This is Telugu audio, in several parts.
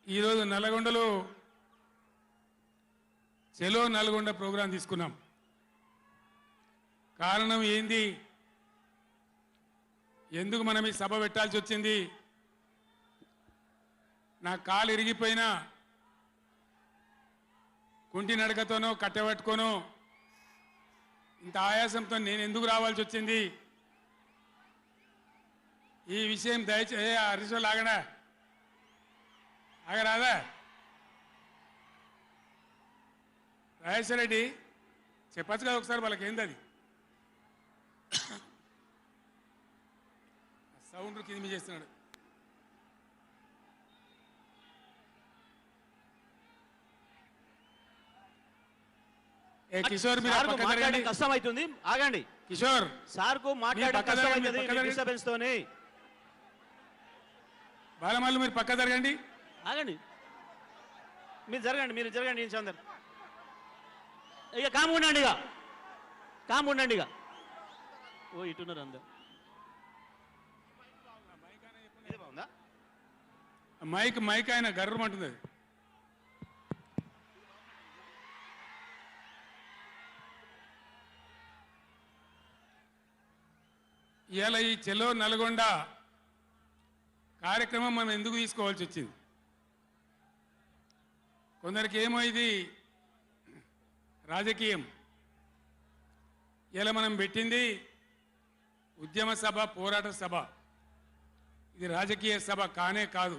ఈరోజు నల్గొండలో చెలో నల్గొండ ప్రోగ్రాం తీసుకున్నాం. కారణం ఏంది, ఎందుకు మనం ఈ సభ పెట్టాల్సి వచ్చింది? నా కాలు ఇరిగిపోయినా కుంటి నడకతోనో కట్టెబట్టుకోనో ఇంత ఆయాసంతో నేను ఎందుకు రావాల్సి వచ్చింది? ఈ విషయం దయచేసి హరీశ్వర్ ఆగడా ఆగరాదా? రాజేశ్వర రెడ్డి చెప్పచ్చు కదా ఒకసారి, వాళ్ళకి ఏంది అది సౌండ్ కింద చేస్తున్నాడు. ఏ కిషోర్ మీరు కష్టం అవుతుంది, ఆగండి. కిషోర్ సార్ కు డిస్టర్బెన్స్ తోని బాలమల్లు మీరు పక్క జరగండి. ఆగండి, మీరు జరగండి చందర్. ఇక కాము ఉండండి ఇక ఓ ఇటున్నారు అందరు. మైక్ ఆయన గర్రమంటుంది. అది ఇవాళ ఈ చెలో నల్గొండ కార్యక్రమం మనం ఎందుకు తీసుకోవాల్సి వచ్చింది? కొందరికి ఏమో ఇది రాజకీయం. ఇలా మనం పెట్టింది ఉద్యమ సభ, పోరాట సభ. ఇది రాజకీయ సభ కానే కాదు.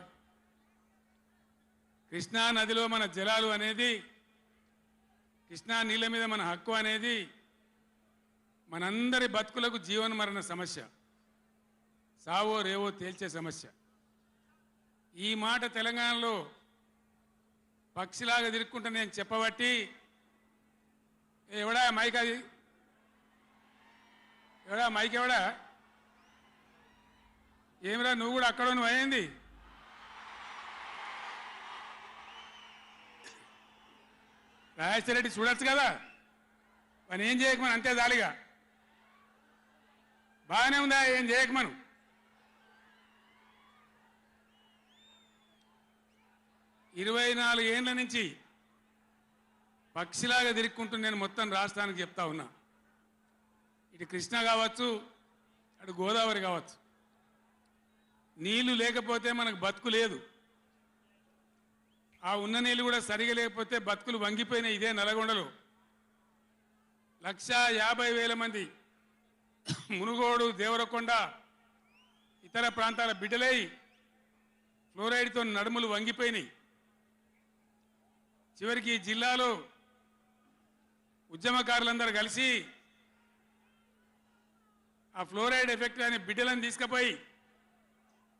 కృష్ణా నదిలో మన జలాలు అనేది, కృష్ణా నీళ్ళ మీద మన హక్కు అనేది మనందరి బతుకులకు జీవన మరణ సమస్య, సావో రేవో తేల్చే సమస్య. ఈ మాట తెలంగాణలో పక్షిలాగా తిరుక్కుంటా నేను చెప్పబట్టి, ఎవడా మైక్, అది ఎవడా మైక్, ఎవడా ఏమిరా నువ్వు కూడా అక్కడ నువ్వు అయింది? రాజేశ్వర రెడ్డి చూడొచ్చు కదా, మనం ఏం చేయకమని అంతే దాలిగా. బాగానే ఉందా, ఏం చేయకమను. ఇరవై 24 ఏళ్ల నుంచి పక్షిలాగా తిరుక్కుంటూ నేను మొత్తం రాష్ట్రానికి చెప్తా ఉన్నా. ఇటు కృష్ణ కావచ్చు, అటు గోదావరి కావచ్చు, నీళ్లు లేకపోతే మనకు బతుకు లేదు. ఆ ఉన్న నీళ్ళు కూడా సరిగా లేకపోతే బతుకులు వంగిపోయినాయి. ఇదే నల్గొండలో 150,000 మంది మునుగోడు, దేవరకొండ, ఇతర ప్రాంతాల బిడ్డలై ఫ్లోరైడ్తో నడుములు వంగిపోయినాయి. చివరికి ఈ జిల్లాలో ఉద్యమకారులందరూ కలిసి ఆ ఫ్లోరైడ్ ఎఫెక్ట్ అనే బిడ్డలను తీసుకుపోయి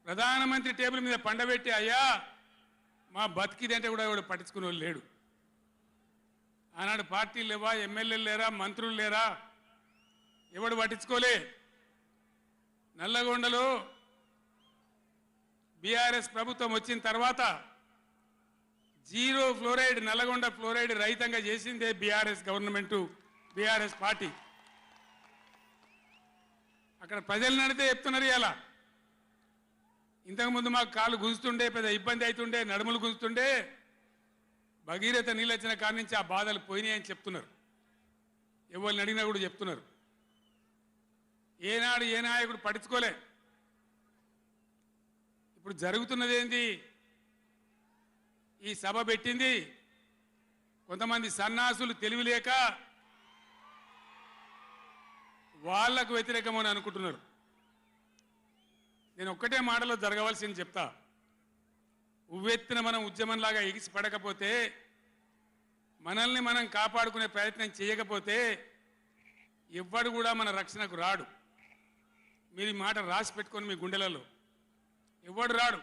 ప్రధానమంత్రి టేబుల్ మీద పండబెట్టి, అయ్యా మా బతికిదంటే కూడా ఎవడు పట్టించుకునే వాళ్ళు లేడు. ఆనాడు పార్టీలు లేవా, ఎమ్మెల్యేలు లేరా, మంత్రులు లేరా, ఎవడు పట్టించుకోలే. నల్లగొండలో బీఆర్ఎస్ ప్రభుత్వం వచ్చిన తర్వాత జీరో ఫ్లోరైడ్, నల్లగొండ ఫ్లోరైడ్ రహితంగా చేసిందే బీఆర్ఎస్ గవర్నమెంటు, బీఆర్ఎస్ పార్టీ. అక్కడ ప్రజలు నడితే చెప్తున్నారు. ఇలా ఇంతకుముందు మాకు కాళ్ళు గుంజుతుండే, పెద్ద ఇబ్బంది అవుతుండే, నడుములు గుంజుతుండే, భగీరథ నీళ్ళు వచ్చిన కాడి నుంచి ఆ బాధలు పోయినాయని చెప్తున్నారు. ఎవరిని అడిగినా కూడా చెప్తున్నారు. ఏనాడు ఏ నాయకుడు పట్టించుకోలే. ఇప్పుడు జరుగుతున్నది ఏంది? ఈ సభ పెట్టింది కొంతమంది సన్నాసులు తెలివిలేక వాళ్లకు వ్యతిరేకమని అనుకుంటున్నారు. నేను ఒక్కటే మాటలో జరగవలసింది చెప్తా. ఉవ్వెత్తున మనం ఉద్యమంలాగా ఎగిసి పడకపోతే, మనల్ని మనం కాపాడుకునే ప్రయత్నం చేయకపోతే ఎవ్వడు కూడా మన రక్షణకు రాడు. మీరు ఈ మాట రాసి పెట్టుకొని మీ గుండెలలో. ఎవడు రాడు.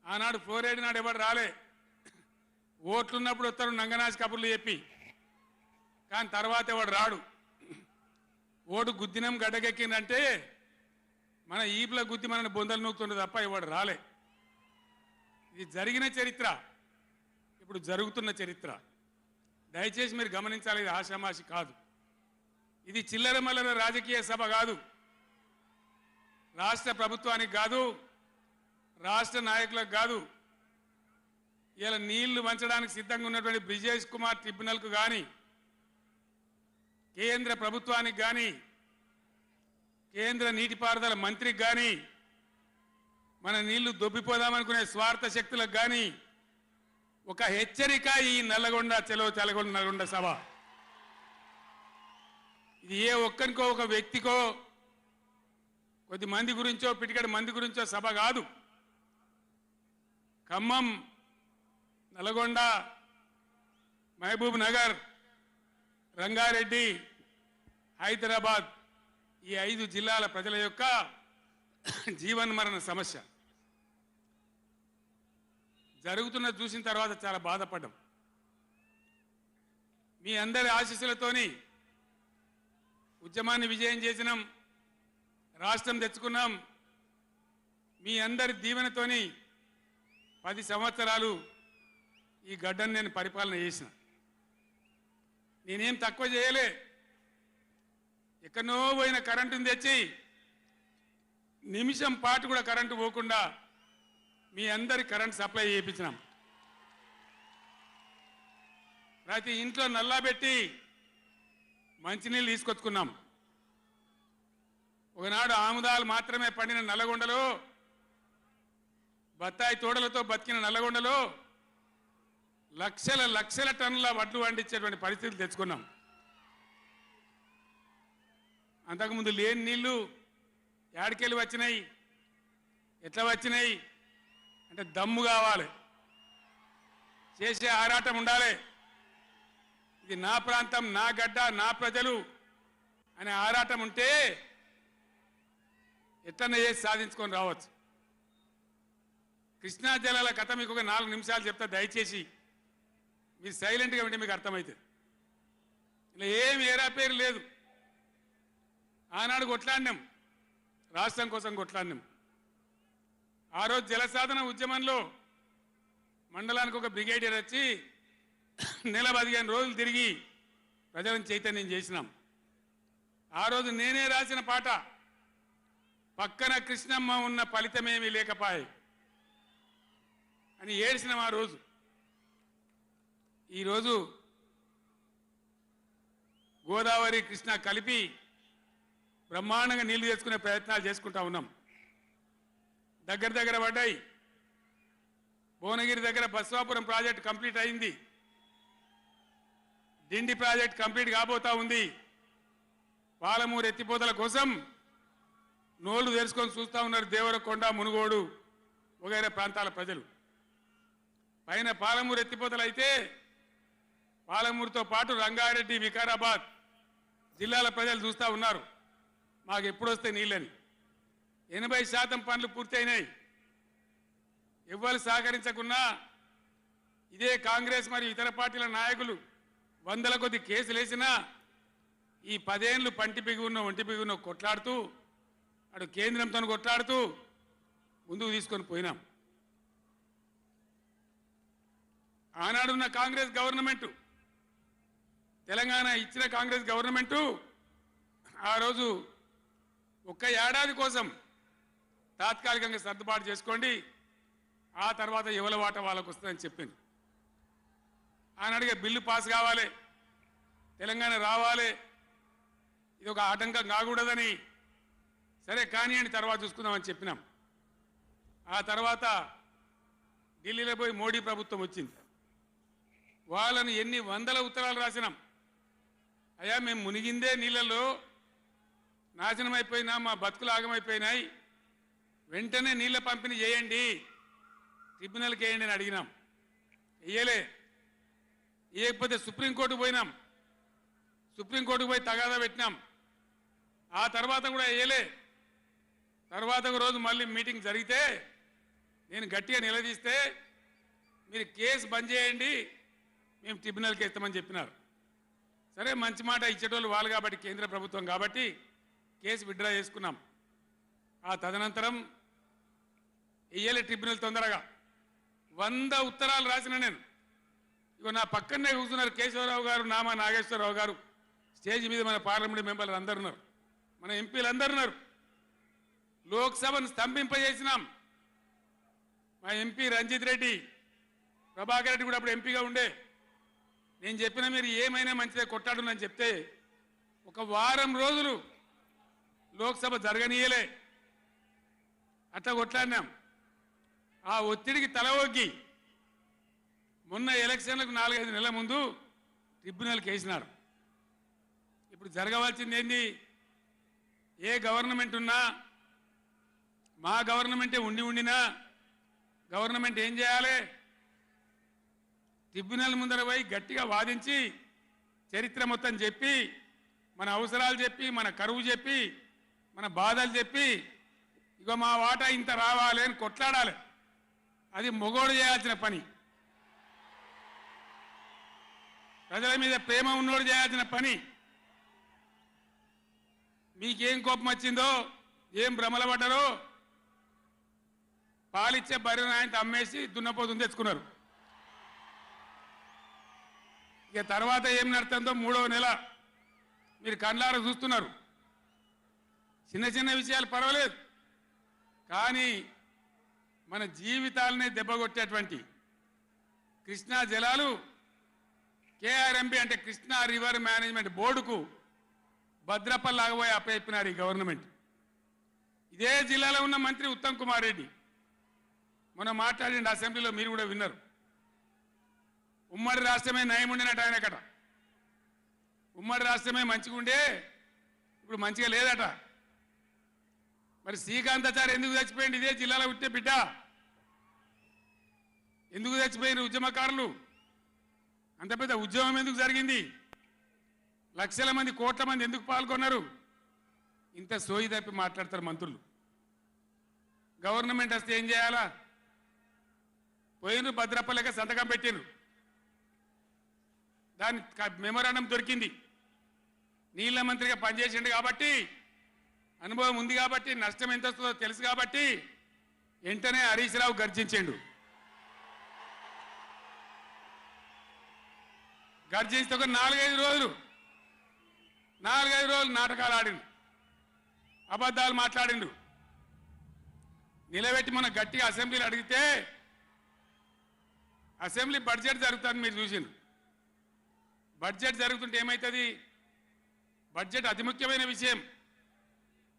ఆనాడు ఫ్లోరైడ్ నాడు ఎవడు రాలే. ఓట్లున్నప్పుడు వస్తారు నంగనాసి కబుర్లు చెప్పి, కానీ తర్వాత ఎవడు రాడు. ఓటు గుద్దినం గడ్డకెక్కిందంటే మన ఈపుల గుద్ది మనని బొందలు నూకుతుండే తప్ప ఎవడు రాలే. ఇది జరిగిన చరిత్ర, ఇప్పుడు జరుగుతున్న చరిత్ర. దయచేసి మీరు గమనించాలి. ఇది ఆషామాషి కాదు. ఇది చిల్లర మల్లర రాజకీయ సభ కాదు. రాష్ట్ర ప్రభుత్వానికి కాదు, రాష్ట్ర నాయకులకు కాదు, ఇలా నీళ్లు వంచడానికి సిద్ధంగా ఉన్నటువంటి బ్రిజేష్ కుమార్ ట్రిబ్యునల్కు కానీ కేంద్ర ప్రభుత్వానికి కానీ కేంద్ర నీటిపారుదల మంత్రికి కానీ మన నీళ్లు దొబ్బిపోదామనుకునే స్వార్థ శక్తులకు కానీ ఒక హెచ్చరిక ఈ నల్లగొండ నల్లగొండ సభ. ఇది ఏ ఒక్కరికో ఒక వ్యక్తికో కొద్ది మంది గురించో పిటికడి మంది గురించో సభ కాదు. ఖమ్మం, నల్గొండ, మహబూబ్ నగర్, రంగారెడ్డి, హైదరాబాద్ ఈ 5 జిల్లాల ప్రజల యొక్క జీవన్మరణ సమస్య జరుగుతున్న చూసిన తర్వాత చాలా బాధపడ్డాం. మీ అందరి ఆశీస్సులతోని ఉద్యమాన్ని విజయం చేసినాం, రాష్ట్రం తెచ్చుకున్నాం. మీ అందరి దీవెనతోని 10 సంవత్సరాలు ఈ గడ్డను నేను పరిపాలన చేసిన. నేనేం తక్కువ చేయలే. ఎక్కడో పోయిన కరెంటుని తెచ్చి నిమిషం పాటు కూడా కరెంటు పోకుండా మీ అందరి కరెంట్ సప్లై చేయించినాం. ప్రతి ఇంట్లో నల్లా పెట్టి మంచినీళ్ళు తీసుకొచ్చుకున్నాం. ఒకనాడు ఆముదాలు మాత్రమే పండిన నల్లగొండలో, బత్తాయి తోడలతో బతికిన నల్లగొండలో లక్షల లక్షల టన్నుల వడ్లు పండించేటువంటి పరిస్థితులు తెచ్చుకున్నాం. అంతకుముందు లేని నీళ్లు యాడికెళ్ళి వచ్చినాయి, ఎట్లా వచ్చినాయి అంటే దమ్ము కావాలి, చేసే ఆరాటం ఉండాలి. ఇది నా ప్రాంతం, నా గడ్డ, నా ప్రజలు అనే ఆరాటం ఉంటే ఎట్లన్నా చేసి సాధించుకొని రావచ్చు. కృష్ణా జలాల కథ మీకు ఒక 4 నిమిషాలు చెప్తా, దయచేసి మీరు సైలెంట్గా ఉంటే మీకు అర్థమవుతుంది. ఇలా ఏమి ఏరా పేరు లేదు. ఆనాడు కొట్లాడినాం, రాష్ట్రం కోసం కొట్లాడినాం. ఆ రోజు జలసాధన ఉద్యమంలో మండలానికి ఒక బ్రిగేడియర్ వచ్చి నెల 15 రోజులు తిరిగి ప్రజలను చైతన్యం చేసినాం. ఆ రోజు నేనే రాసిన పాట, పక్కన కృష్ణమ్మ ఉన్న ఫలితమేమీ లేకపాయే అని ఏడ్చినాం ఆ రోజు. ఈరోజు గోదావరి కృష్ణ కలిపి బ్రహ్మాండంగా నీళ్లు తెచ్చుకునే ప్రయత్నాలు చేసుకుంటా ఉన్నాం. దగ్గర పడ్డాయి. భువనగిరి దగ్గర బస్వాపురం ప్రాజెక్ట్ కంప్లీట్ అయింది. డిండి ప్రాజెక్ట్ కంప్లీట్ కాబోతా ఉంది. పాలమూరు ఎత్తిపోతల కోసం నోళ్లు తెరుచుకొని చూస్తూ ఉన్నారు దేవరకొండ, మునుగోడు వగైరా ప్రాంతాల ప్రజలు. పైన పాలమూరు ఎత్తిపోతలు అయితే పాలమూరుతో పాటు రంగారెడ్డి, వికారాబాద్ జిల్లాల ప్రజలు చూస్తూ ఉన్నారు మాకు ఎప్పుడు వస్తే నీళ్ళని. 80% పనులు పూర్తయినాయి. ఎవ్వరు సహకరించకున్నా ఇదే కాంగ్రెస్ మరియు ఇతర పార్టీల నాయకులు 100ల కొద్ది కేసులు వేసినా ఈ 10 ఏళ్ళు పంటి బిగున్న ఒంటి బిగున్న కొట్లాడుతూ అటు కేంద్రంతో కొట్లాడుతూ ముందుకు తీసుకొని పోయినాం. ఆనాడున్న కాంగ్రెస్ గవర్నమెంట్, తెలంగాణ ఇచ్చిన కాంగ్రెస్ గవర్నమెంటు ఆ రోజు ఒక్క ఏడాది కోసం తాత్కాలికంగా సర్దుబాటు చేసుకోండి, ఆ తర్వాత ఎవరి వాట వాళ్ళకు వస్తుందని చెప్పింది. ఆనాడుగా బిల్లు పాస్ కావాలి, తెలంగాణ రావాలి, ఇది ఒక ఆటంకం కాకూడదని సరే కానివ్వండి తర్వాత చూసుకుందామని చెప్పినాం. ఆ తర్వాత ఢిల్లీలో పోయి మోడీ ప్రభుత్వం వచ్చింది. వాళ్ళను ఎన్ని 100ల ఉత్తరాలు రాసినాం. అయ్యా మేము మునిగిందే నీళ్ళల్లో నాశనం అయిపోయినా, మా బతుకులు ఆగమైపోయినాయి, వెంటనే నీళ్ళ పంపిణీ చేయండి, ట్రిబ్యునల్కి వేయండి అని అడిగినాం. వేయలే. వేయకపోతే సుప్రీంకోర్టుకు పోయినాం. సుప్రీంకోర్టుకు పోయి తగాదా పెట్టినాం. ఆ తర్వాత కూడా వేయలే. తర్వాత ఒక రోజు మళ్ళీ మీటింగ్ జరిగితే నేను గట్టిగా నిలదీస్తే మీరు కేసు బంద్ చేయండి, మేము ట్రిబ్యునల్కి ఇస్తామని చెప్పినారు. సరే మంచి మాట ఇచ్చేటోళ్ళు వాళ్ళు కాబట్టి, కేంద్ర ప్రభుత్వం కాబట్టి కేసు విత్డ్రా చేసుకున్నాం. ఆ తదనంతరం వేయలే ట్రిబ్యునల్ తొందరగా. 100 ఉత్తరాలు రాసిన నేను. ఇగో నా పక్కనే కూర్చున్నారు కేశవరావు గారు, నామా నాగేశ్వరరావు గారు, స్టేజ్ మీద మన పార్లమెంట్ మెంబర్లు అందరు ఉన్నారు, మన ఎంపీలు అందరు ఉన్నారు. లోక్సభను స్తంభింపజేసినాం. మా ఎంపీ రంజిత్ రెడ్డి ప్రభాకర్ రెడ్డి కూడా అప్పుడు ఎంపీగా ఉండే. నేను చెప్పిన మీరు ఏమైనా మంచిదే కొట్టాడునని చెప్తే ఒక వారం రోజులు లోక్సభ జరగనీయలే. అట్లా కొట్లాడినాం. ఆ ఒత్తిడికి తల ఒగ్గి మొన్న ఎలక్షన్లకు 4-5 నెలల ముందు ట్రిబ్యునల్కి వేసినారు. ఇప్పుడు జరగవలసింది ఏంది? ఏ గవర్నమెంట్ ఉన్నా, మా గవర్నమెంటే ఉండినా గవర్నమెంట్ ఏం చేయాలి? ట్రిబ్యునల్ ముందర పోయి గట్టిగా వాదించి చరిత్ర మొత్తం చెప్పి, మన అవసరాలు చెప్పి, మన కరువు చెప్పి, మన బాధలు చెప్పి, ఇగో మా వాటా ఇంత రావాలి అని కొట్లాడాలి. అది మొగోడు చేయాల్సిన పని. ప్రజల మీద ప్రేమ ఉన్నోడు చేయాల్సిన పని. మీకేం కోపం వచ్చిందో, ఏం భ్రమల పడ్డారో, పాలిచ్చే బర్రెను ఆయన అమ్మేసి దున్నపోతుని తెచ్చుకున్నారు. ఇక తర్వాత ఏం నడుతుందో 3వ నెల మీరు కళ్ళారా చూస్తున్నారు. చిన్న చిన్న విషయాలు పర్వాలేదు, కానీ మన జీవితాలనే దెబ్బకొట్టేటువంటి కృష్ణా జలాలు కేఆర్ఎంబి అంటే కృష్ణా రివర్ మేనేజ్మెంట్ బోర్డుకు భద్రపల్లాగబోయి అప్పయిపోయినారు ఈ గవర్నమెంట్. ఇదే జిల్లాలో ఉన్న మంత్రి ఉత్తమ్ కుమార్ రెడ్డి మొన్న మాట్లాడిండు అసెంబ్లీలో, మీరు కూడా విన్నారు. ఉమ్మడి రాష్ట్రమే నయం ఉండినట్టు ఆయనకట. ఉమ్మడి రాష్ట్రమే మంచిగా ఉండే, ఇప్పుడు మంచిగా లేదట. మరి శ్రీకాంతాచారి ఎందుకు చచ్చిపోయింది? ఇదే జిల్లాలో ఉంటే బిడ్డ ఎందుకు చచ్చిపోయిన ఉద్యమకారులు? అంత పెద్ద ఉద్యమం ఎందుకు జరిగింది? లక్షల మంది, కోట్ల మంది ఎందుకు పాల్గొన్నారు? ఇంత సోయి తప్పి మాట్లాడతారు మంత్రులు. గవర్నమెంట్ వస్తే ఏం చేయాలా? పోయిన భద్రపల్లెక సంతకం పెట్టిను, దాని మెమోరాండం దొరికింది. నీళ్ల మంత్రిగా పనిచేసిండు కాబట్టి, అనుభవం ఉంది కాబట్టి, నష్టం ఎంత వస్తుందో తెలుసు కాబట్టి వెంటనే హరీష్ రావు గర్జించిండు. గర్జించి ఒక 4-5 రోజులు నాటకాలు ఆడిండు, అబద్ధాలు మాట్లాడిండు. నిలబెట్టి మన గట్టిగా అసెంబ్లీలో అడిగితే, అసెంబ్లీ బడ్జెట్ జరుగుతుంది, మీరు చూసిండ్రు. బడ్జెట్ జరుగుతుంటే ఏమవుతుంది? బడ్జెట్ అతి ముఖ్యమైన విషయం.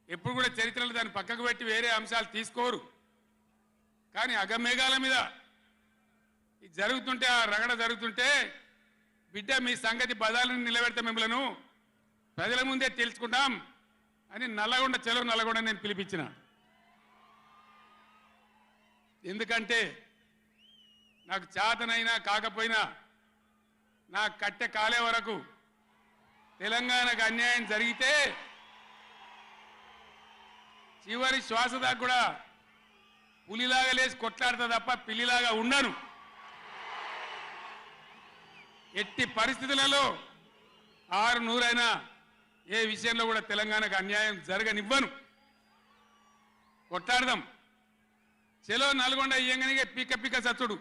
ఎప్పుడు కూడా చరిత్రలో దాన్ని పక్కకు పెట్టి వేరే అంశాలు తీసుకోరు. కానీ అగమేఘాల మీద ఇది జరుగుతుంటే, ఆ రగడ జరుగుతుంటే, బిడ్డ మీ సంగతి బదాలను నిలబెడతా, మిమ్మలను ప్రజల ముందే తెలుసుకుంటాం అని నల్లగొండ, చెలో నల్లగొండ నేను పిలిపించిన. ఎందుకంటే నాకు చేతనైనా కాకపోయినా నా కట్టె కాలే వరకు తెలంగాణకు అన్యాయం జరిగితే చివరి శ్వాస దాకా కూడా పులిలాగా లేచి కొట్లాడతా తప్ప పిల్లిలాగా ఉండను. ఎట్టి పరిస్థితులలో 600 ఏ విషయంలో కూడా తెలంగాణకు అన్యాయం జరగనివ్వను. కొట్లాడదాం. చెలో నల్గొండ ఇయ్యంగానే పిక్క పిక్క సచ్చుడు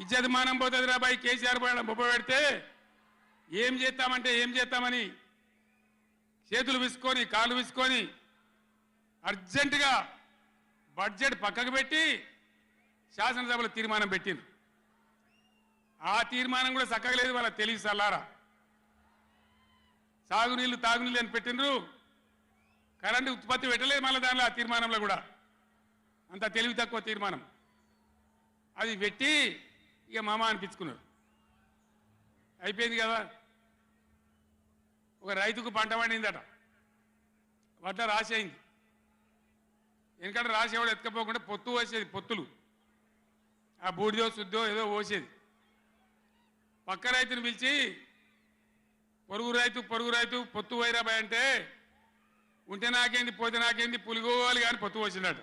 ఇజ్జత్ మానం పోతుంది రాబాయి. కేసీఆర్ బొబ్బ పెడితే ఏం చేస్తామంటే ఏం చేస్తామని చేతులు విసుకొని కాళ్ళు విసుకొని అర్జెంటుగా బడ్జెట్ పక్కకు పెట్టి శాసనసభలో తీర్మానం పెట్టింది. ఆ తీర్మానం కూడా చక్కగా లేదు, వాళ్ళ తెలివి సల్లారా. సాగునీళ్ళు తాగునీళ్ళు అని పెట్టిండ్రు, కరెంటు ఉత్పత్తి పెట్టలేదు మళ్ళీ దానిలో. ఆ తీర్మానంలో కూడా అంత తెలివి తక్కువ తీర్మానం. అది పెట్టి ఇక మామ అనిపించుకున్నారు. అయిపోయింది కదా. ఒక రైతుకు పంట పండిందట, వడ్ల రాసేయింది. ఎందుకంటే రాసేవాడు ఎత్తుకపోకుండా పొత్తు పోసేది, పొత్తులు ఆ బూడిదో శుద్ధో ఏదో పోసేది. పక్క రైతుని పిలిచి పొరుగు రైతు పొత్తు వైరాబాయ్ అంటే, ఉంటే నాకేంది పోతే నాకేంది పులిగోవాలి కానీ పొత్తు పోసిందట.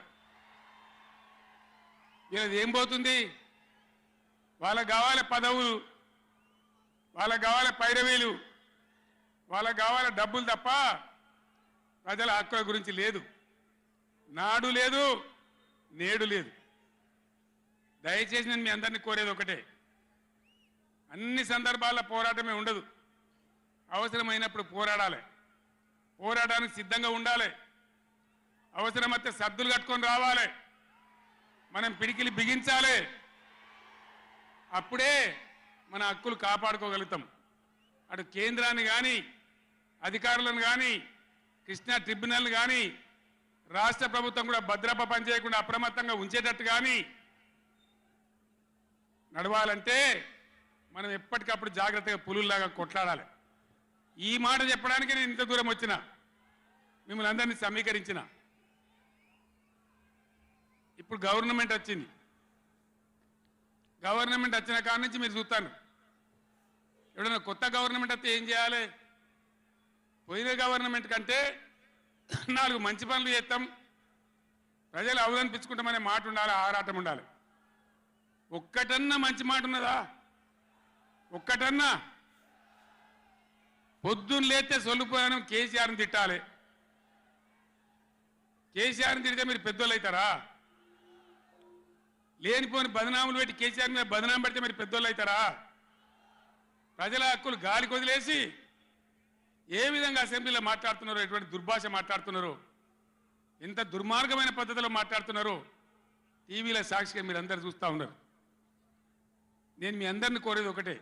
వీళ్ళది ఏం పోతుంది? వాళ్ళకు కావాలి పదవులు, వాళ్ళకు కావాలి పైరవీలు, వాళ్ళకు కావాలి డబ్బులు తప్ప ప్రజల హక్కుల గురించి లేదు. నాడు లేదు, నేడు లేదు. దయచేసి నేను మీ అందరినీ కోరేది ఒకటే, అన్ని సందర్భాల్లో పోరాటమే ఉండదు. అవసరమైనప్పుడు పోరాడాలి, పోరాటానికి సిద్ధంగా ఉండాలి. అవసరమైతే సద్దులు కట్టుకొని రావాలి, మనం పిడికిలి బిగించాలి. అప్పుడే మన హక్కులు కాపాడుకోగలుగుతాం. అటు కేంద్రాన్ని కానీ అధికారులను కానీ కృష్ణా ట్రిబ్యునల్ కానీ రాష్ట్ర ప్రభుత్వం కూడా భద్రప పనిచేయకుండా అప్రమత్తంగా ఉంచేటట్టు కానీ నడవాలంటే మనం ఎప్పటికప్పుడు జాగ్రత్తగా పులుల్లాగా కొట్లాడాలి. ఈ మాట చెప్పడానికి నేను ఇంత దూరం వచ్చిన, మిమ్మల్ని అందరినీ సమీకరించిన. ఇప్పుడు గవర్నమెంట్ వచ్చింది. గవర్నమెంట్ వచ్చిన కాడి నుంచి మీరు చూస్తాను, ఎవడన్నా కొత్త గవర్నమెంట్ వస్తే ఏం చేయాలి? పోయిన గవర్నమెంట్ కంటే 4 మంచి పనులు చేస్తాం, ప్రజలు అవదనిపించుకుంటామనే మాట ఉండాలి, ఆరాటం ఉండాలి. ఒక్కటన్నా మంచి మాట ఉన్నదా? ఒక్కటన్నా? పొద్దున్న లేస్తే సొల్లుపోయాను కేసీఆర్ని తిట్టాలి. కేసీఆర్ని తిడితే మీరు పెద్దోళ్ళు అవుతారా? లేనిపోని బదనాములు పెట్టి కేసీఆర్ మీద బదనాం పెడితే మీరు పెద్దోళ్ళు అవుతారా? ప్రజల హక్కులు గాలికి వదిలేసి ఏ విధంగా అసెంబ్లీలో మాట్లాడుతున్నారో, ఎటువంటి దుర్భాష మాట్లాడుతున్నారో, ఎంత దుర్మార్గమైన పద్ధతిలో మాట్లాడుతున్నారో టీవీలో సాక్షిగా మీరు అందరు చూస్తూ ఉన్నారు. నేను మీ అందరిని కోరేది ఒకటే,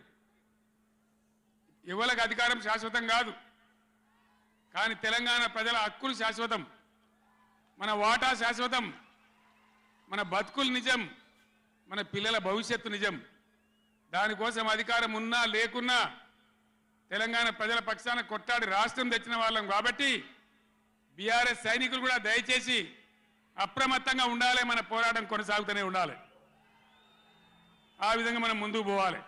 ఎవరికి అధికారం శాశ్వతం కాదు, కానీ తెలంగాణ ప్రజల హక్కులు శాశ్వతం, మన వాటా శాశ్వతం, మన బతుకులు నిజం, మన పిల్లల భవిష్యత్తు నిజం. దానికోసం అధికారం ఉన్నా లేకున్నా తెలంగాణ ప్రజల పక్షాన కొట్లాడి రాష్ట్రం తెచ్చిన వాళ్ళం కాబట్టి బీఆర్ఎస్ సైనికులు కూడా దయచేసి అప్రమత్తంగా ఉండాలి. మన పోరాటం కొనసాగుతూనే ఉండాలి. ఆ విధంగా మనం ముందుకు పోవాలి.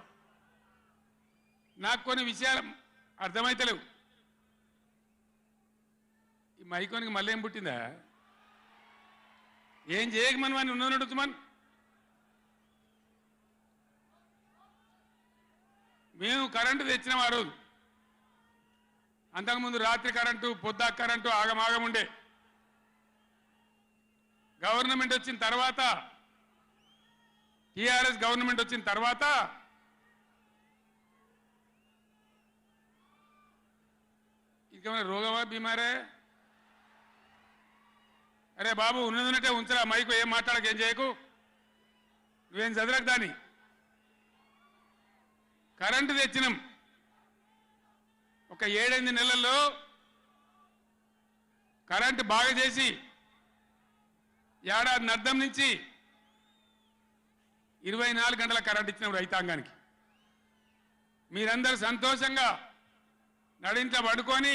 నాకు కొన్ని విషయాలు అర్థమైతలేవు. ఈ మైకోనికి మళ్ళీ ఏం పుట్టిందా? ఏం చేయకమని వాడిని ఉన్నదడుగుతామని మేము కరెంటు తెచ్చినాం ఆ రోజు. అంతకుముందు రాత్రి కరెంటు, పొద్దా కరెంటు ఆగమాగం ఉండే. గవర్నమెంట్ వచ్చిన తర్వాత, టీఆర్ఎస్ గవర్నమెంట్ వచ్చిన తర్వాత ఇంకేమైనా రోగమా, బీమారే? అరే బాబు, ఉన్నదంటే ఉంచరా మైకు, ఏం మాట్లాడక, ఏం చేయకు, నువ్వేం చదరకు. దాన్ని కరెంటు తెచ్చినాం. ఒక 7-8 నెలల్లో కరెంటు బాగా చేసి ఏడాది అర్థం నుంచి 24 గంటల కరెంట్ ఇచ్చినాం రైతాంగానికి. మీరందరూ సంతోషంగా నడింట పడుకొని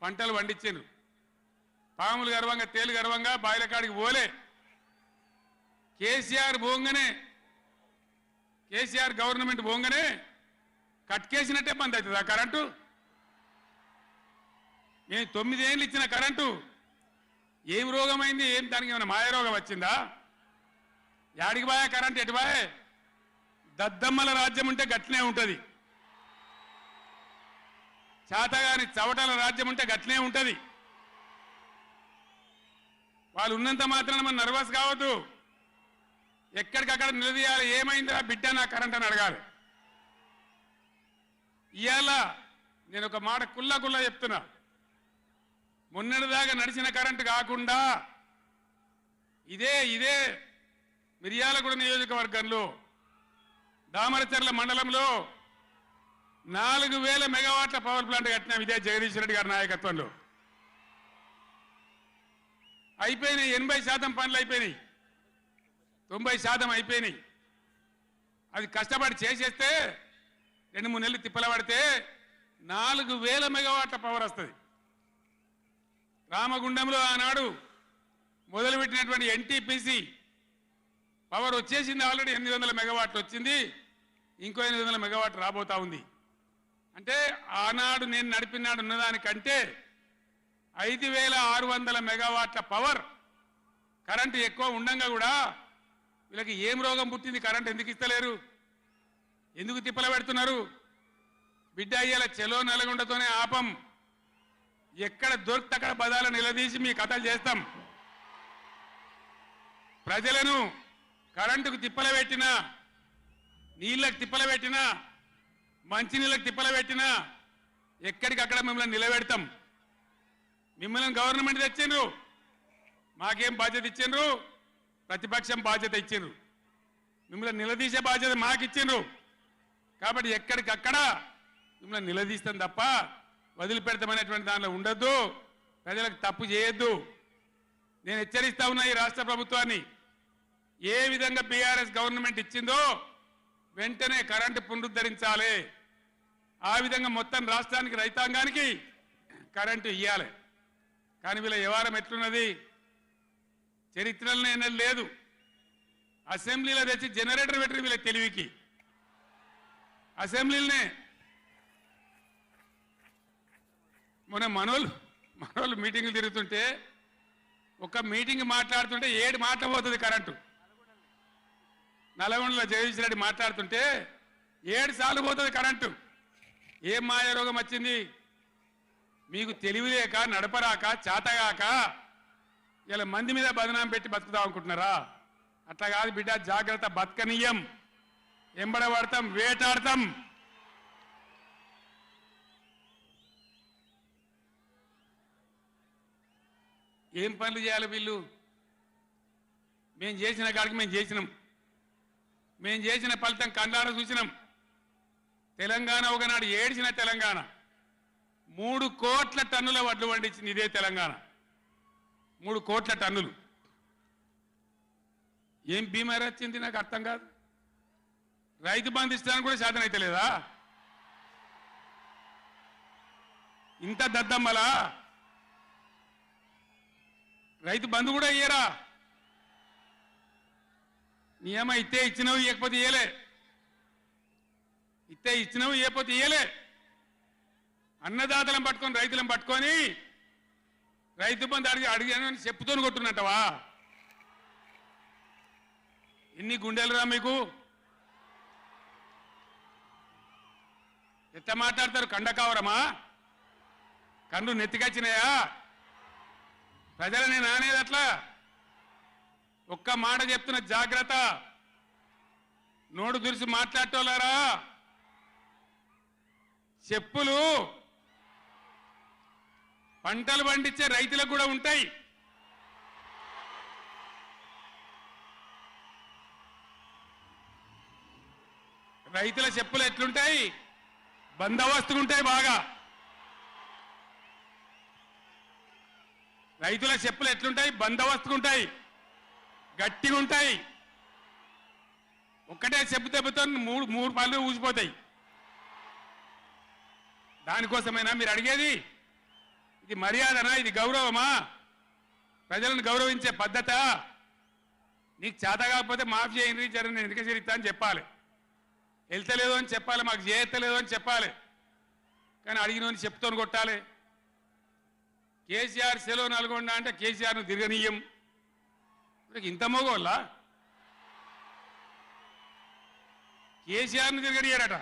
పంటలు పండించారు. పాములు గర్వంగా, తేలు గర్వంగా బాయిల కాడికి పోలే. కేసీఆర్ పోగానే, కేసీఆర్ గవర్నమెంట్ పోగానే కట్కేసినట్టే బంద్ అవుతుంది ఆ కరెంటు. నేను 9 ఏళ్ళు ఇచ్చిన కరెంటు ఏం రోగమైంది? ఏం దానికి ఏమైనా మాయరోగం వచ్చిందా? యాడికి బాయే కరెంటు? ఎటు బాయే? దద్దమ్మల రాజ్యం ఉంటే గట్లనే ఉంటుంది, చాతగాని చవటల రాజ్యం ఉంటే గట్లనే ఉంటుంది. వాళ్ళు ఉన్నంత మాత్రాన మనం నర్వస్ కావద్దు. ఎక్కడికక్కడ నిలదీయాలి. ఏమైందిరా బిడ్డ నా కరెంట్ అని అడగాలి. ఇవాళ నేను ఒక మాట కుల్లా చెప్తున్నా. మొన్నటిదాకా నడిచిన కరెంటు కాకుండా ఇదే మిర్యాలగూడ నియోజకవర్గంలో దామరచర్ల మండలంలో 4000 మెగావాట్ల పవర్ ప్లాంట్ కట్టినాం. ఇదే జగదీష్ రెడ్డి గారి నాయకత్వంలో. అయిపోయినాయి. 80% పనులు అయిపోయినాయి, 90% అయిపోయినాయి. అది కష్టపడి చేసేస్తే 2-3 నెలలు తిప్పల పడితే 4000 మెగావాట్ల పవర్ వస్తుంది. రామగుండంలో ఆనాడు మొదలుపెట్టినటువంటి ఎన్టీపీసీ పవర్ వచ్చేసింది. ఆల్రెడీ 800 మెగావాట్లు వచ్చింది. ఇంకో 800 మెగావాట్లు రాబోతా ఉంది. అంటే ఆనాడు నేను నడిపినాడు ఉన్నదానికంటే 5600 మెగావాట్ల పవర్ కరెంటు ఎక్కువ ఉండంగా కూడా వీళ్ళకి ఏం రోగం పుట్టింది? కరెంటు ఎందుకు ఇస్తలేరు? ఎందుకు తిప్పల పెడుతున్నారు? బిడ్డ అయ్యేల చెలో నల్గొండతోనే ఆపం. ఎక్కడ దొరికితే అక్కడ బదాలు నిలదీసి మీ కథలు చేస్తాం. ప్రజలను కరెంటుకు తిప్పల పెట్టినా, నీళ్ళకు తిప్పల పెట్టినా, మంచినీళ్ళకు తిప్పల పెట్టినా ఎక్కడికక్కడ మిమ్మల్ని నిలబెడతాం. మిమ్మల్ని గవర్నమెంట్ తెచ్చిండ్రు, మాకేం బాధ్యత ఇచ్చిండ్రు? ప్రతిపక్షం బాధ్యత ఇచ్చిండ్రు. మిమ్మల్ని నిలదీసే బాధ్యత మాకు ఇచ్చిండ్రు కాబట్టి ఎక్కడికక్కడ మిమ్మల్ని నిలదీస్తాం తప్ప వదిలిపెడతామనేటువంటి దానిలో ఉండొద్దు. ప్రజలకు తప్పు చేయొద్దు. నేను హెచ్చరిస్తా ఉన్నా ఈ రాష్ట్ర ప్రభుత్వాన్ని, ఏ విధంగా బీఆర్ఎస్ గవర్నమెంట్ ఇచ్చిందో వెంటనే కరెంటు పునరుద్ధరించాలి. ఆ విధంగా మొత్తం రాష్ట్రానికి రైతాంగానికి కరెంటు ఇవ్వాలి. కానీ వీళ్ళ వ్యవహారం ఎట్లున్నది, చరిత్రలో ఎన్నడూ లేదు. అసెంబ్లీలో తెచ్చి జనరేటర్ పెట్టి వీళ్ళ తెలివికి అసెంబ్లీలోనే మొన్న మనోళ్ళు మీటింగులు తిరుగుతుంటే ఒక మీటింగ్ మాట్లాడుతుంటే 7 మాటలు పోతుంది కరెంటు. నల్గొండలో జగదీష్ రెడ్డి మాట్లాడుతుంటే 7 సార్లు పోతుంది కరెంటు. ఏం మాయారోగం వచ్చింది మీకు? తెలివి లేక, నడపరాక, చాతగాక ఇలా మంది మీద బదనాం పెట్టి బతుకుదాం అనుకుంటున్నారా? అట్లా కాదు బిడ్డ, జాగ్రత్త. బతకనీయం, ఎంబడబడతాం, వేటాడతాం. ఏం పనులు చేయాలి వీళ్ళు? మేము చేసిన కాడికి మేము చేసినాం. మేము చేసిన ఫలితం కండార చూసినాం. తెలంగాణ ఒకనాడు ఏడ్చిన తెలంగాణ 3 కోట్ల టన్నుల వడ్లు పండించింది ఇదే తెలంగాణ. 3 కోట్ల టన్నులు. ఏం బీమారీ వచ్చింది నాకు అర్థం కాదు. రైతు బంధు ఇస్తానికి కూడా శాతం అయితే లేదా? ఇంత దద్దమ్మలా? రైతు బంధు కూడా ఇయ్యరా? నియమ ఇస్తే ఇచ్చినవి, ఇవ్వకపోతే ఇయ్యలే. ఇస్తే ఇచ్చినవి, ఇవ్వకపోతే ఇయ్యలే. అన్నదాతలను పట్టుకొని, రైతులను పట్టుకొని రైతు బంధు అడిగాను చెప్పుతోని కొట్టున్నట్టవా? ఎన్ని గుండెలురా మీకు? ఎట్లా మాట్లాడతారు? కండకావరమా? కన్ను నెత్తికొచ్చినాయా? ప్రజలని నానేది అట్లా? ఒక్క మాట చెప్తున్న, జాగ్రత్త. నోడు దురిసి మాట్లాడటోలారా, చెప్పులు పంటలు పండించే రైతులకు కూడా ఉంటాయి. రైతుల చెప్పులు ఎట్లుంటాయి? బందోబస్తుగా ఉంటాయి బాగా. రైతుల చెప్పులు ఎట్లుంటాయి? బందోబస్తుగా ఉంటాయి, గట్టిగా ఉంటాయి. ఒక్కటే చెప్పు దెబ్బతో మూడు పళ్ళు ఊసిపోతాయి. దానికోసమైనా మీరు అడిగేది? ఇది మర్యాదనా? ఇది గౌరవమా? ప్రజలను గౌరవించే పద్ధత? నీకు చేత కాకపోతే మాఫీ చేయండి, జరగని ఎన్నిక చరిత్ర అని చెప్పాలి. వెళ్తలేదు అని చెప్పాలి, మాకు చేయలేదు అని చెప్పాలి. కానీ అడిగినోని చెప్తోని కొట్టాలి. కేసీఆర్ సెలవు నల్గొండ అంటే కేసీఆర్ను తిరగనీయం. ఇంత మోగోళ్ళ కేసీఆర్ను తిరగనియారట.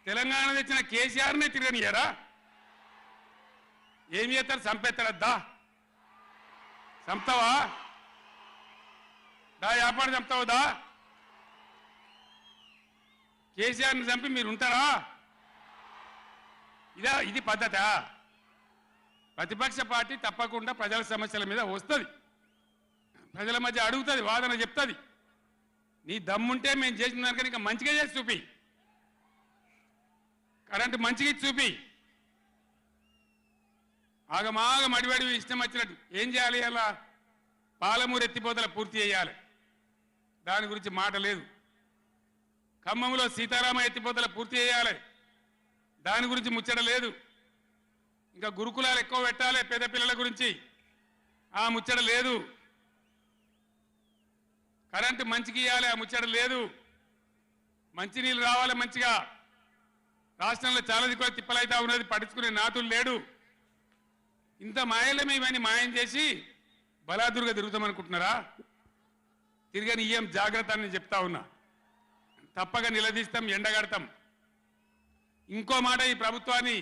తెలంగాణ తెచ్చిన కేసీఆర్నే తిరగనియారా? ఏం చేస్తారు? చంపేస్తారద్దా? చంపుతావా? దా వ్యాపారం చంపుతావుదా? కేసీఆర్ని చంపి మీరు ఉంటారా? ఇది పద్ధత? ప్రతిపక్ష పార్టీ తప్పకుండా ప్రజల సమస్యల మీద వస్తుంది, ప్రజల మధ్య అడుగుతుంది, వాదన చెప్తుంది. నీ దమ్ముంటే మేము చేసిన దానికన్నా ఇంకా మంచిగా చేసి చూపి, కరెంటు మంచిగా ఇచ్చి చూపి. ఆగమాగం అడివడివి ఇష్టం వచ్చినట్టు ఏం చేయాలి? అలా పాలమూరు ఎత్తిపోతల పూర్తి చేయాలి, దాని గురించి మాట లేదు. ఖమ్మంలో సీతారామ ఎత్తిపోతల పూర్తి చేయాలి, దాని గురించి ముచ్చట లేదు. ఇంకా గురుకులాలు ఎక్కువ పెట్టాలి పేద పిల్లల గురించి, ఆ ముచ్చట లేదు. కరెంటు మంచిగా ఇవ్వాలి, ఆ ముచ్చట లేదు. మంచినీళ్ళు రావాలి మంచిగా. రాష్ట్రంలో చాలా దిక్కువ తిప్పలైతా ఉన్నది, పట్టించుకునే నాతులు లేడు. ఇంత మాయలమే ఇవన్నీ మాయం చేసి బలాదుర్గా తిరుగుతామనుకుంటున్నారా? తిరగని ఇయ్యం, జాగ్రత్త అని చెప్తా ఉన్నా. తప్పక నిలదీస్తాం, ఎండగడతాం. ఇంకో మాట, ఈ ప్రభుత్వాన్ని,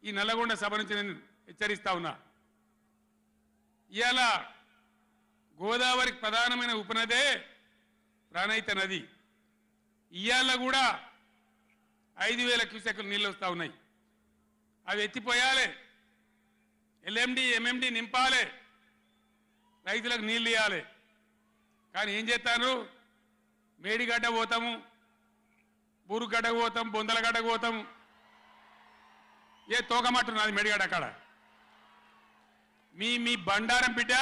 ఈ నల్లగొండ సభ నుంచి నేను హెచ్చరిస్తా ఉన్నా. ఇవాళ గోదావరికి ప్రధానమైన ఉపనదే ప్రాణహిత నది. ఇవాళ కూడా 5,000 క్యూసెక్కులు నీళ్ళు వస్తూ ఉన్నాయి. అవి ఎత్తిపోయాలి, ఎల్ఎండి ఎంఎండి నింపాలి, రైతులకు నీళ్ళు ఇవ్వాలి. కానీ ఏం చేస్తాను? మేడిగడ్డ పోతాము, బూరుగడ్డకు పోతాం, బొందలగడ్డకు పోతాము. ఏ తోకమట్టున్నది మేడిగడ్డ అక్కడ. మీ బండారం బిడ్డ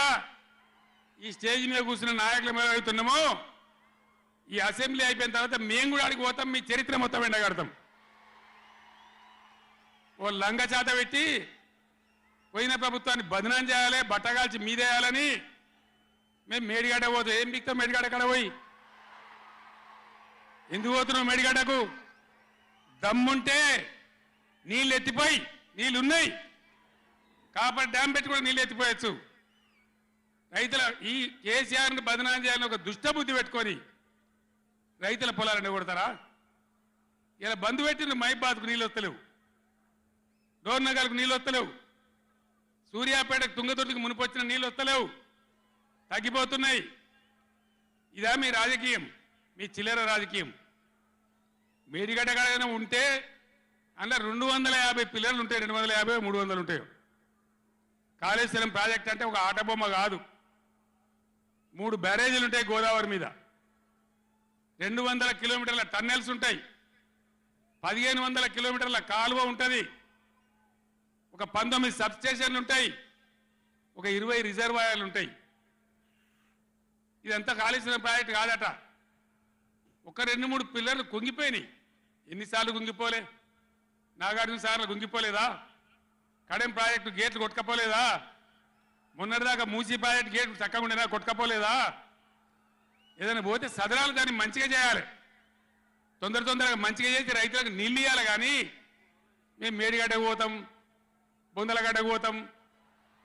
ఈ స్టేజ్ మీద కూర్చున్న నాయకుల మీద అవుతున్నాము. ఈ అసెంబ్లీ అయిపోయిన తర్వాత మేము కూడా అడిగి పోతాం, మీ చరిత్ర మొత్తం ఎండగడతాం. ఓ లంగ చేత పెట్టి పోయిన ప్రభుత్వాన్ని బదనాం చేయాలి, బట్టగాల్చి మీదేయాలని మేము మేడిగడ్డ పోతాం. ఏం బిక్తాం మేడిగడ్డ కాడ పోయి? ఎందుకు పోతున్నావు మేడిగడ్డకు? దమ్ముంటే నీళ్ళు ఎత్తిపోయి, నీళ్ళున్నాయి కాబట్టి డ్యామ్ పెట్టి కూడా నీళ్ళు ఎత్తిపోయచ్చు. రైతుల ఈ కేసీఆర్ని బదనాం చేయాలని ఒక దుష్టబుద్ధి పెట్టుకొని రైతుల పొలాలని కొడతారా? ఇలా బంధు పెట్టిన మైబాద్కు నీళ్ళు వస్తలేవు, డోర్నగర్కు నీళ్ళు వస్తలేవు, సూర్యాపేటకు తుంగతుర్తికి మునిపొచ్చిన నీళ్ళు వస్తలేవు, తగ్గిపోతున్నాయి. ఇదా మీ రాజకీయం, మీ చిల్లర రాజకీయం? మేడిగడ్డ కాడైనా ఉంటే అందులో 250 పిల్లర్లు ఉంటాయి, 250 300 ఉంటాయి. కాళేశ్వరం ప్రాజెక్ట్ అంటే ఒక ఆటబొమ్మ కాదు. 3 బ్యారేజీలు ఉంటాయి గోదావరి మీద, 200 కిలోమీటర్ల టన్నెల్స్ ఉంటాయి, 1500 కిలోమీటర్ల కాలువ ఉంటుంది, ఒక 19 సబ్స్టేషన్లు ఉంటాయి, ఒక 20 రిజర్వాయర్లు ఉంటాయి. ఇదంతా కాళేశ్వరం ప్రాజెక్ట్ కాదట. ఒక 2-3 పిల్లర్లు కుంగిపోయినాయి. ఎన్నిసార్లు కుంగిపోలే? నాగార్జున సార్లు కుంగిపోలేదా? కడెం ప్రాజెక్టు గేట్లు కొట్టుకపోలేదా? మొన్నటిదాకా మూసీ ప్రాజెక్టు గేట్లు చక్కగా ఉండేదా? కొట్టుకపోలేదా? ఏదైనా పోతే సదరాలు దాన్ని మంచిగా చేయాలి, తొందరగా మంచిగా చేసి రైతులకు నీళ్ళు ఇవ్వాలి. కానీ మేము మేడిగడ్డకు పోతాం, బొందలగడ్డకు పోతాం,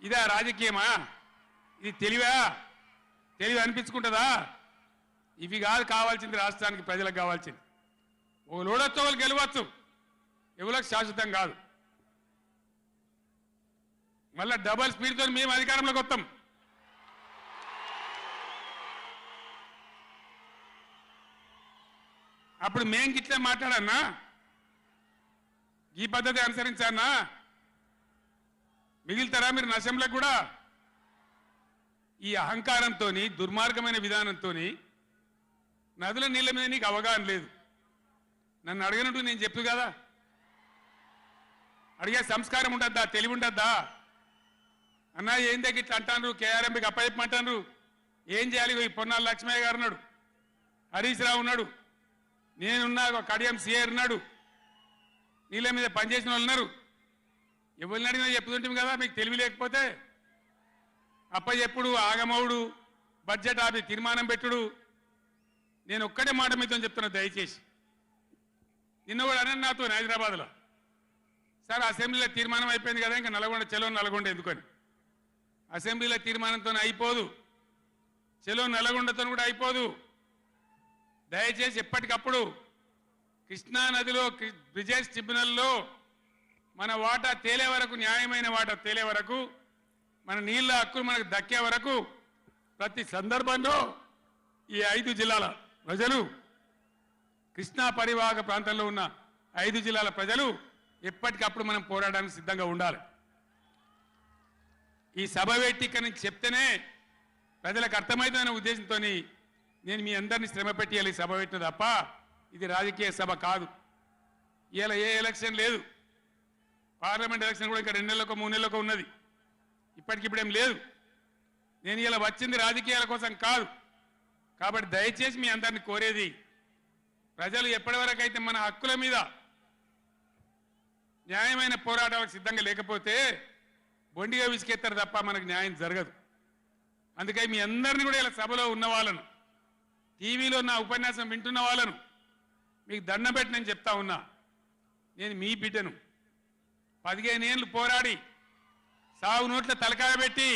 ఇదా రాజకీయమా? ఇది తెలివి అనిపించుకుంటుందా? ఇవి కాదు కావాల్సింది, రాష్ట్రానికి ప్రజలకు కావాల్సింది. ఒక లోడొచ్చు, వాళ్ళు గెలవచ్చు, ఎవరికి శాశ్వతం కాదు. మళ్ళా డబల్ స్పీడ్తో మేము అధికారంలోకి వస్తాం. అప్పుడు మేం గిట్లే మాట్లాడన్నా, ఈ పద్ధతి అనుసరించానా? మిగిలితారా మీరు నశంలకు కూడా? ఈ అహంకారంతో, దుర్మార్గమైన విధానంతో నదుల నీళ్ళ మీద నీకు అవగాహన లేదు. నన్ను అడిగినట్టు నేను చెప్పు కదా, అడిగే సంస్కారం ఉంటుందా? తెలివి ఉంటుందా? అన్నా ఏం దగ్గర ఇట్లా అంటాను, కేఆర్ఎంపీకి అప్పచెప్పమంటాను, ఏం చేయాలి? ఈ పొన్నాల లక్ష్మయ్య గారు ఉన్నాడు, హరీష్ రావు ఉన్నాడు, నేనున్నా, కడియం సిఆర్ ఉన్నాడు, నీళ్ళ మీద పనిచేసిన వాళ్ళు ఉన్నారు. ఎవరిని అడిగినా చెప్తుంటాం కదా. మీకు తెలివి లేకపోతే అప్పచెప్పుడు, ఆగమవుడు, బడ్జెట్ ఆపి తీర్మానం పెట్టుడు. నేను ఒక్కటే మాట మీతో చెప్తున్నా, దయచేసి. నిన్న కూడా అనే నాతో హైదరాబాద్లో, సార్ అసెంబ్లీలో తీర్మానం అయిపోయింది కదా, ఇంకా నల్గొండ ఎందుకని? అసెంబ్లీలో తీర్మానంతో అయిపోదు, చెలో నల్గొండతో కూడా అయిపోదు. దయచేసి ఎప్పటికప్పుడు కృష్ణా నదిలో బ్రిజేష్ ట్రిబ్యునల్లో మన వాటా తేలే వరకు, న్యాయమైన వాటా తేలే వరకు, మన నీళ్ళ హక్కులు మనకు దక్కే వరకు ప్రతి సందర్భంలో ఈ 5 జిల్లాల ప్రజలు, కృష్ణా పరివాహక ప్రాంతంలో ఉన్న 5 జిల్లాల ప్రజలు ఎప్పటికప్పుడు మనం పోరాడడానికి సిద్ధంగా ఉండాలి. ఈ సభ వేదిక చెప్తేనే ప్రజలకు అర్థమవుతుందనే ఉద్దేశంతో నేను మీ అందరినీ శ్రమ పెట్టి ఈ సభ పెట్టిన తప్ప ఇది రాజకీయ సభ కాదు. ఇలా ఏ ఎలక్షన్ లేదు, పార్లమెంట్ ఎలక్షన్ కూడా ఇంకా 2 నెలలకు 3 నెలలకు ఉన్నది, ఇప్పటికిప్పుడేం లేదు. నేను ఇలా వచ్చింది రాజకీయాల కోసం కాదు. కాబట్టి దయచేసి మీ అందరిని కోరేది, ప్రజలు ఎప్పటివరకు అయితే మన హక్కుల మీద న్యాయమైన పోరాటాలకు సిద్ధంగా లేకపోతే బొండిగా విసికెత్తారు తప్ప మనకు న్యాయం జరగదు. అందుకని మీ అందరినీ కూడా ఇలా సభలో ఉన్న వాళ్ళను, టీవీలో నా ఉపన్యాసం వింటున్న వాళ్ళను మీకు దండం పెట్టి నేను చెప్తా ఉన్నా, నేను మీ బిడ్డను. 15 ఏళ్ళు పోరాడి సాగు నోట్ల తలకాయ పెట్టి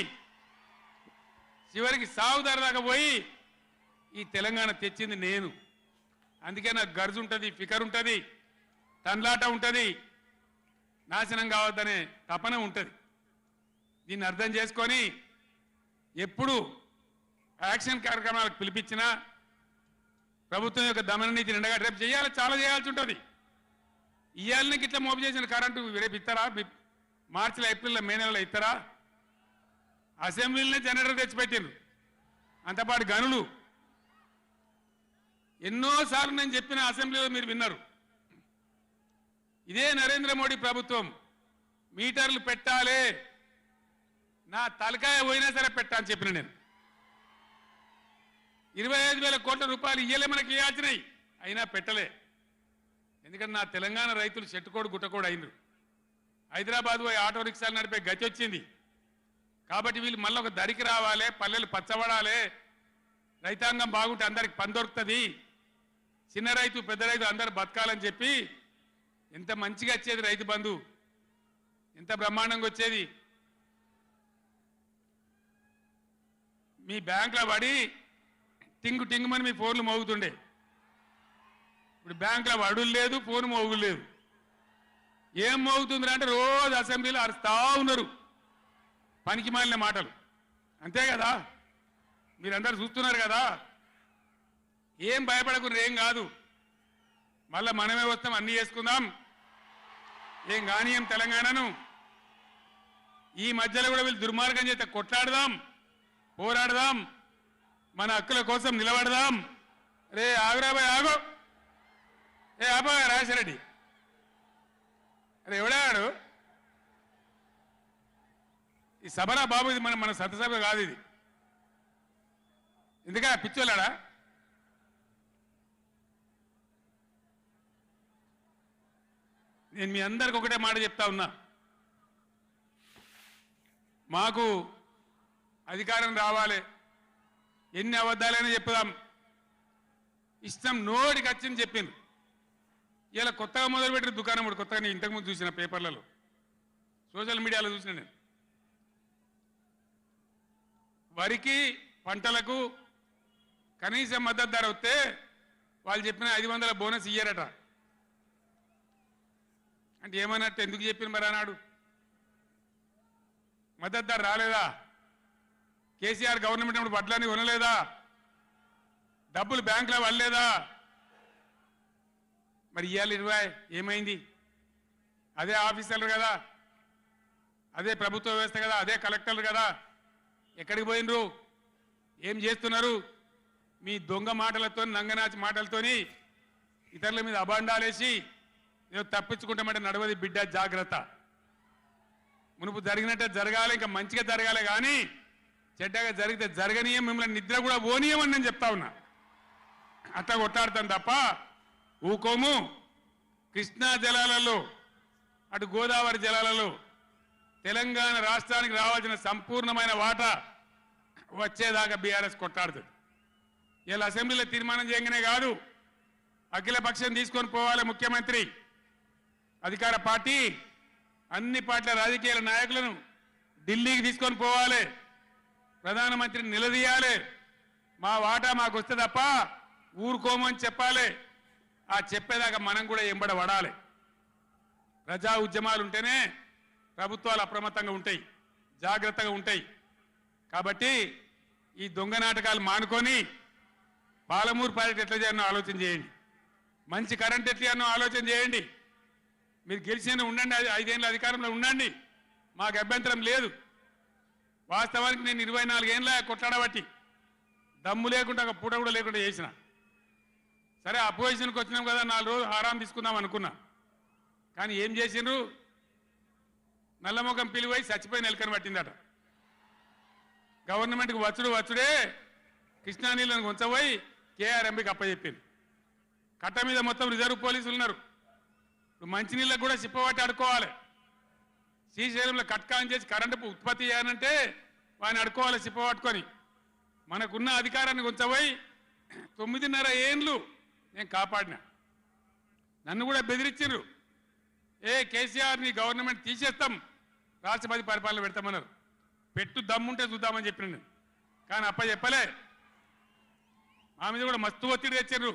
చివరికి సాగు దాకా పోయి ఈ తెలంగాణ తెచ్చింది నేను. అందుకే నాకు గర్జు ఉంటుంది, ఫికర్ ఉంటుంది, తన్లాట ఉంటుంది, నాశనం కావద్దనే తపన ఉంటుంది. దీన్ని అర్థం చేసుకొని ఎప్పుడు యాక్షన్ కార్యక్రమాలకు పిలిపించినా ప్రభుత్వం యొక్క దమన నీతిని ఎండగా రేపు చేయాలి, చాలా చేయాల్సి ఉంటుంది. ఇవాళకి ఇట్లా మోపు చేసిన కరెంటు రేపు ఇస్తారా? మార్చిలో, ఏప్రిల్లో, మే నెలలో ఇస్తారా? అసెంబ్లీలోనే జనరేటర్ తెచ్చిపెట్టిండ్రు, అంతపాటు గనులు. ఎన్నోసార్లు నేను చెప్పిన అసెంబ్లీలో మీరు విన్నారు. ఇదే నరేంద్ర మోడీ ప్రభుత్వం మీటర్లు పెట్టాలి, నా తలకాయ పోయినా సరే పెట్టా అని చెప్పిన నేను. 25,000 కోట్ల రూపాయలు ఇయ్యలే మనకి ఇవ్వాల్సినాయి, అయినా పెట్టలే. ఎందుకంటే నా తెలంగాణ రైతులు చెట్టుకోడు గుట్టకోడు అయినరు. హైదరాబాద్ పోయి ఆటో రిక్షాలు నడిపే గతి వచ్చింది. కాబట్టి వీళ్ళు మళ్ళీ ఒక దరికి రావాలి, పల్లెలు పచ్చబడాలి, రైతాంగం బాగుంటే అందరికి పని దొరుకుతుంది, చిన్న రైతు పెద్ద రైతు అందరు బతకాలని చెప్పి ఎంత మంచిగా వచ్చేది రైతు బంధు, ఎంత బ్రహ్మాండంగా వచ్చేది. మీ బ్యాంకులో పడి టింగు టింగుమని మీ ఫోన్లు మోగుతుండే. ఇప్పుడు బ్యాంకులో వడులు లేదు, ఫోన్ మోగులు లేదు. ఏం మోగుతుందిరా అంటే రోజు అసెంబ్లీలో అరుస్తా ఉన్నారు పనికి మాలిన మాటలు. అంతే కదా, మీరందరూ చూస్తున్నారు కదా. ఏం భయపడకుండా ఏం కాదు, మళ్ళా మనమే వస్తాం, అన్నీ చేసుకుందాం, ఏం కానీయం తెలంగాణను. ఈ మధ్యలో కూడా వీళ్ళు దుర్మార్గం చేస్తే కొట్లాడదాం, పోరాడదాం, మన హక్కుల కోసం నిలబడదాం. రే ఆగురాబాయ్ ఆగో, ఏ ఆబా రాజశరెడ్డి, అరే ఎవడాడు ఈ సభరా బాబు, ఇది మన సభ కాదు ఇది. ఎందుకా పిచ్చోలాడా? నేను మీ అందరికి ఒకటే మాట చెప్తా ఉన్నా, మాకు అధికారం రావాలి, ఎన్ని అబద్ధాలైనా చెప్పుదాం, ఇష్టం నోటికి వచ్చింది చెప్పింది. ఇలా కొత్తగా మొదలుపెట్టిన దుకాణం కూడా కొత్తగా నేను ఇంతకుముందు చూసిన పేపర్లలో, సోషల్ మీడియాలో చూసిన నేను. వరికి పంటలకు కనీస మద్దతు ధర వస్తే వాళ్ళు చెప్పిన 500 బోనస్ ఇయ్యారట. అంటే ఏమన్నట్టు, ఎందుకు చెప్పిన మరి అన్నాడు? మద్దతు ధర రాలేదా? కేసీఆర్ గవర్నమెంట్ అప్పుడు వడ్లని కొనలేదా? డబ్బులు బ్యాంకులో వల్లేదా? మరి ఇవాళ 20 ఏమైంది? అదే ఆఫీసర్లు కదా, అదే ప్రభుత్వ వ్యవస్థ కదా, అదే కలెక్టర్లు కదా, ఎక్కడికి పోయినరు? ఏం చేస్తున్నారు? మీ దొంగ మాటలతో, నంగనాచి మాటలతోని ఇతరుల మీద అబాండాలేసి నేను తప్పించుకుంటామంటే నడవది బిడ్డ, జాగ్రత్త. మునుపు జరిగినట్టే జరగాలి, ఇంకా మంచిగా జరగాలి, కానీ చెడ్డగా జరిగితే జరగనీయం, మిమ్మల్ని నిద్ర కూడా పోనీయమని నేను చెప్తా ఉన్నా. అట్లా కొట్లాడతాను తప్ప ఊకోము. కృష్ణా జలాలలో, అటు గోదావరి జలాలలో తెలంగాణ రాష్ట్రానికి రావాల్సిన సంపూర్ణమైన వాటా వచ్చేదాకా బీఆర్ఎస్ కొట్లాడుతుంది. ఇలా అసెంబ్లీలో తీర్మానం చేయగానే కాదు, అఖిల పక్షం తీసుకొని పోవాలి ముఖ్యమంత్రి, అధికార పార్టీ అన్ని పార్టీల రాజకీయ నాయకులను ఢిల్లీకి తీసుకొని పోవాలి, ప్రధానమంత్రిని నిలదీయాలి. మా వాటా మాకు వస్తే తప్ప ఊరుకోమని చెప్పాలి. ఆ చెప్పేదాకా మనం కూడా ఎంబడ పడాలి. ప్రజా ఉద్యమాలు ఉంటేనే ప్రభుత్వాలు అప్రమత్తంగా ఉంటాయి, జాగ్రత్తగా ఉంటాయి. కాబట్టి ఈ దొంగ నాటకాలు మానుకొని పాలమూరు ప్రాజెక్ట్ ఎట్లా చేయాలో ఆలోచన చేయండి, మంచి కరెంట్ ఎట్లా చేయాలో ఆలోచన చేయండి. మీరు గెలిచిన ఉండండి, 5 ఏళ్ళ అధికారంలో ఉండండి, మాకు అభ్యంతరం లేదు. వాస్తవానికి నేను 24 ఏళ్ళ కొట్లాడబట్టి దమ్ము లేకుండా ఒక పూట కూడా లేకుండా చేసిన. సరే అపోజిషన్కి వచ్చినాం కదా, 4 రోజులు ఆరాం తీసుకుందాం అనుకున్నా. కానీ ఏం చేసిండ్రు? నల్లముఖం పిలివై చచ్చిపోయిన ఎలకని పట్టిందట. గవర్నమెంట్కి వచ్చుడే కృష్ణా నీళ్ళను ఉంచబోయి కేఆర్ఎంబీకి అప్పచెప్పింది. కట్ట మీద మొత్తం రిజర్వ్ పోలీసులు ఉన్నారు. ఇప్పుడు మంచినీళ్ళకు కూడా సిప్పబట్టి అడుకోవాలి. శ్రీశైలంలో కట్కాన్ చేసి కరెంటు ఉత్పత్తి చేయాలంటే వాడిని అడుకోవాలి సిప్పబట్టుకొని. మనకున్న అధికారాన్ని ఉంచబోయి 9.5 ఏండ్లు నేను కాపాడినా. నన్ను కూడా బెదిరించారు, కేసీఆర్ ని గవర్నమెంట్ తీసేస్తాం, రాష్ట్రపతి పరిపాలన పెడతామన్నారు. పెట్టు దమ్ముంటే చూద్దామని చెప్పిన నేను, కానీ చెప్పలే. మా మీద కూడా మస్తు ఒత్తిడి తెచ్చారు.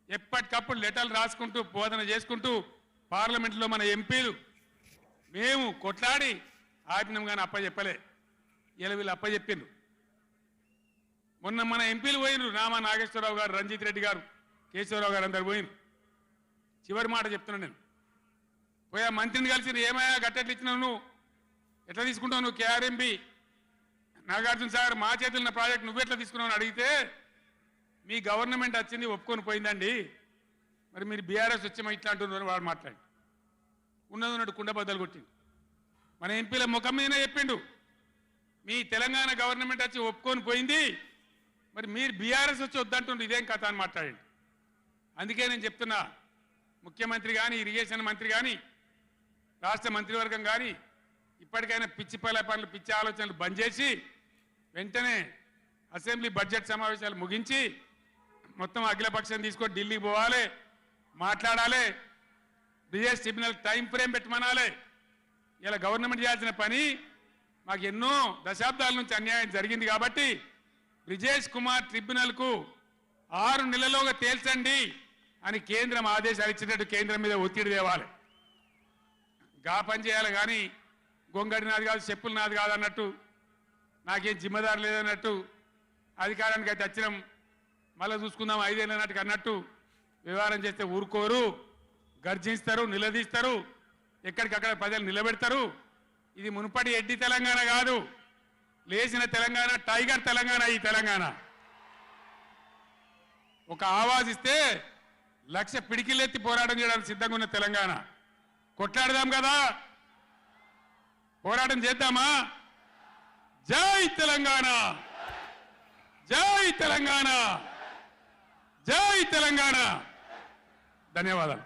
ఎప్పటికప్పుడు లెటర్లు రాసుకుంటూ బోధన చేసుకుంటూ పార్లమెంట్లో మన ఎంపీలు మేము కొట్లాడి ఆపినాం, కానీ చెప్పలే. ఇలా వీళ్ళు చెప్పిండ్రు. మొన్న మన ఎంపీలు పోయినరు, రామా నాగేశ్వరరావు గారు, రంజిత్ రెడ్డి గారు, కేశవరావు గారు అందరు పోయినరు. చివరి మాట చెప్తున్నాను నేను, పోయా మంత్రిని కలిసి ఏమయ్యా గట్టెట్లు ఇచ్చినావు, నువ్వు ఎట్లా తీసుకుంటావు, నువ్వు కేఆర్ఎంబి నాగార్జున సాగర్ మా చేతులున్న ప్రాజెక్ట్ నువ్వెట్లా తీసుకున్నావు అని అడిగితే మీ గవర్నమెంట్ వచ్చింది ఒప్పుకొని పోయిందండి, మరి మీరు బీఆర్ఎస్ వచ్చి ఇట్లా అంటున్నారు వాడు మాట్లాడి ఉన్నది ఉన్నట్టు కుండ బద్దలు కొట్టిండు. మన ఎంపీల ముఖం మీదనే చెప్పిండు, మీ తెలంగాణ గవర్నమెంట్ వచ్చి ఒప్పుకొని పోయింది, మరి మీరు బీఆర్ఎస్ వచ్చి వద్దంటుండ్రు, ఇదేం కథ అని మాట్లాడండి. అందుకే నేను చెప్తున్నా, ముఖ్యమంత్రి కానీ, ఇరిగేషన్ మంత్రి కానీ, రాష్ట్ర మంత్రివర్గం కానీ ఇప్పటికైనా పిచ్చి పనులు పిచ్చి ఆలోచనలు బంద్ చేసి వెంటనే అసెంబ్లీ బడ్జెట్ సమావేశాలు ముగించి మొత్తం అఖిలపక్షం తీసుకొని ఢిల్లీకి పోవాలి, మాట్లాడాలి, బ్రిజేష్ ట్రిబ్యునల్ టైం ఫ్రేమ్ పెట్టమనాలి. ఇలా గవర్నమెంట్ చేయాల్సిన పని మాకు ఎన్నో దశాబ్దాల నుంచి అన్యాయం జరిగింది కాబట్టి బ్రిజేష్ కుమార్ ట్రిబ్యునల్కు 6 నెలల్లోగా తేల్చండి అని కేంద్రం ఆదేశాలు ఇచ్చినట్టు కేంద్రం మీద ఒత్తిడి తేవాలి. గా పని చేయాలి కానీ గొంగడి నాది కాదు, చెప్పులు నాది కాదు అన్నట్టు, నాకేం జిమ్మదారు లేదన్నట్టు, అధికారానికి అయితే వచ్చినాం మళ్ళీ చూసుకుందాం 5 ఏళ్ళ నాటికి అన్నట్టు వ్యవహారం చేస్తే ఊరుకోరు, గర్జిస్తారు, నిలదీస్తారు, ఎక్కడికక్కడ ప్రజలు నిలబెడతారు. ఇది మునుపటి ఎడ్డి తెలంగాణ కాదు, లేచిన తెలంగాణ, టైగర్ తెలంగాణ. ఈ తెలంగాణ ఒక ఆవాజ్ ఇస్తే 1,00,000 పిడికిలెత్తి పోరాటం చేయడానికి సిద్ధంగా ఉన్న తెలంగాణ. కొట్లాడదాం కదా, పోరాటం చేద్దామా? జై తెలంగాణ, జై తెలంగాణ, జై తెలంగాణ. ధన్యవాదాలు.